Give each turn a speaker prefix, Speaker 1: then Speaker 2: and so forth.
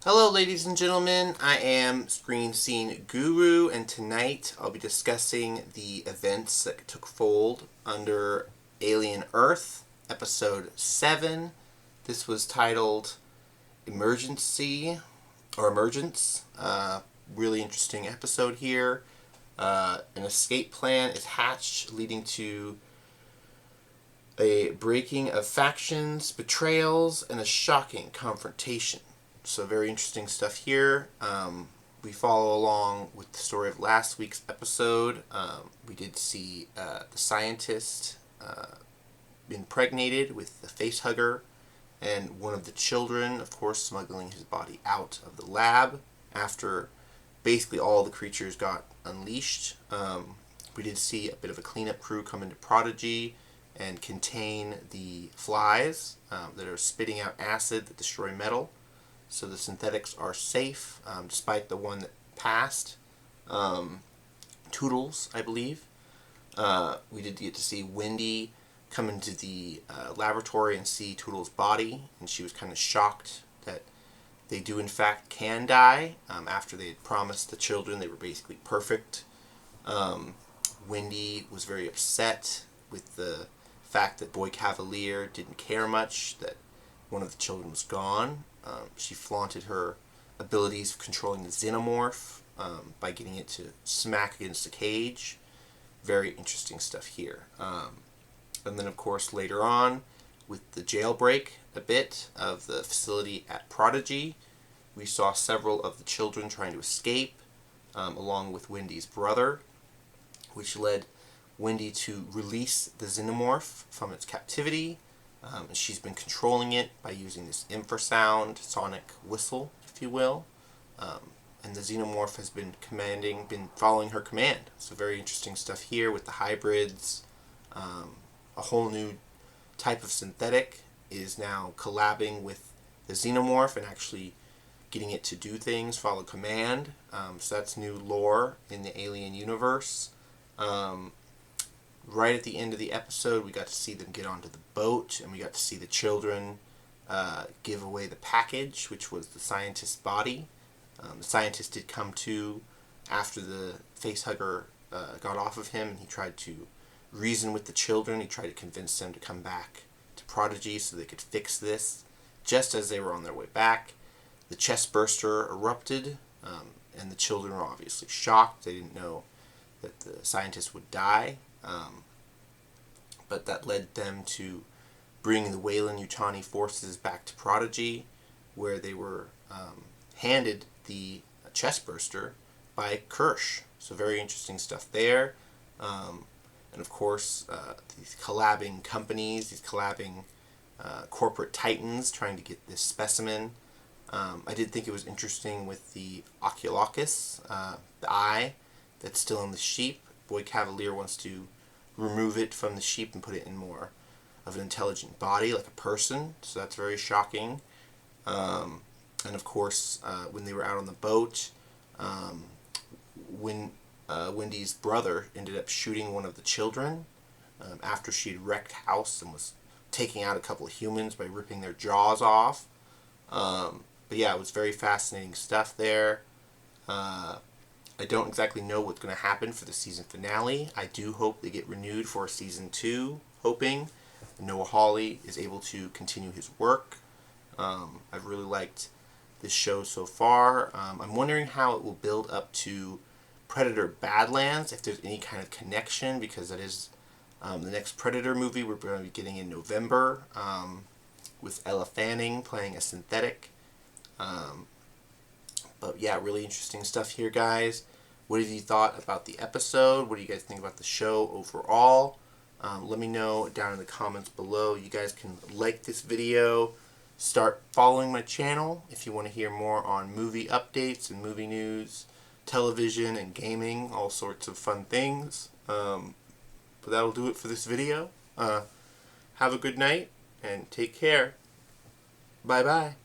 Speaker 1: Hello ladies and gentlemen, I am Screen Scene Guru, and tonight I'll be discussing the events that took fold under Alien Earth, Episode 7. This was titled Emergency, or Emergence. Really interesting episode here. An escape plan is hatched, leading to a breaking of factions, betrayals, and a shocking confrontation. So very interesting stuff here. We follow along with the story of last week's episode. We did see the scientist impregnated with the facehugger, and one of the children, of course, smuggling his body out of the lab after basically all the creatures got unleashed. We did see a bit of a cleanup crew come into Prodigy and contain the flies that are spitting out acid that destroy metal. So the synthetics are safe, despite the one that passed. Toodles, I believe. We did get to see Wendy come into the laboratory and see Toodles' body, and she was kind of shocked that they do in fact can die. After they had promised the children they were basically perfect. Wendy was very upset with the fact that Boy Cavalier didn't care much that one of the children was gone. She flaunted her abilities of controlling the xenomorph by getting it to smack against the cage. Very interesting stuff here. And then, of course, later on, with the jailbreak a bit of the facility at Prodigy, we saw several of the children trying to escape, along with Wendy's brother, which led Wendy to release the xenomorph from its captivity. She's been controlling it by using this infrasound sonic whistle, if you will. And the xenomorph has been following her command. So very interesting stuff here with the hybrids. A whole new type of synthetic is now collabing with the xenomorph and actually getting it to do things, follow command. So that's new lore in the Alien universe. Right at the end of the episode, we got to see them get onto the boat, and we got to see the children give away the package, which was the scientist's body. The scientist did come to after the facehugger got off of him, and he tried to reason with the children. He tried to convince them to come back to Prodigy so they could fix this. Just as they were on their way back, the chest burster erupted, and the children were obviously shocked. They didn't know that the scientist would die. But that led them to bring the Weyland-Yutani forces back to Prodigy, where they were handed the chest burster by Kirsch. So very interesting stuff there. And of course, these collabing companies, these collabing corporate titans trying to get this specimen. I did think it was interesting with the Oculocus, the eye that's still in the sheep. Boy Cavalier wants to remove it from the sheep and put it in more of an intelligent body, like a person. So that's very shocking. And of course, when they were out on the boat, Wendy's brother ended up shooting one of the children after she'd wrecked house and was taking out a couple of humans by ripping their jaws off. But yeah, it was very fascinating stuff there. I don't exactly know what's going to happen for the season finale. I do hope they get renewed for season 2, hoping Noah Hawley is able to continue his work. I've really liked this show so far. I'm wondering how it will build up to Predator Badlands, if there's any kind of connection, because that is the next Predator movie we're going to be getting in November, with Ella Fanning playing a synthetic. But yeah, really interesting stuff here, guys. What have you thought about the episode? What do you guys think about the show overall? Let me know down in the comments below. You guys can like this video. Start following my channel if you want to hear more on movie updates and movie news, television and gaming, all sorts of fun things. But that'll do it for this video. Have a good night and take care. Bye-bye.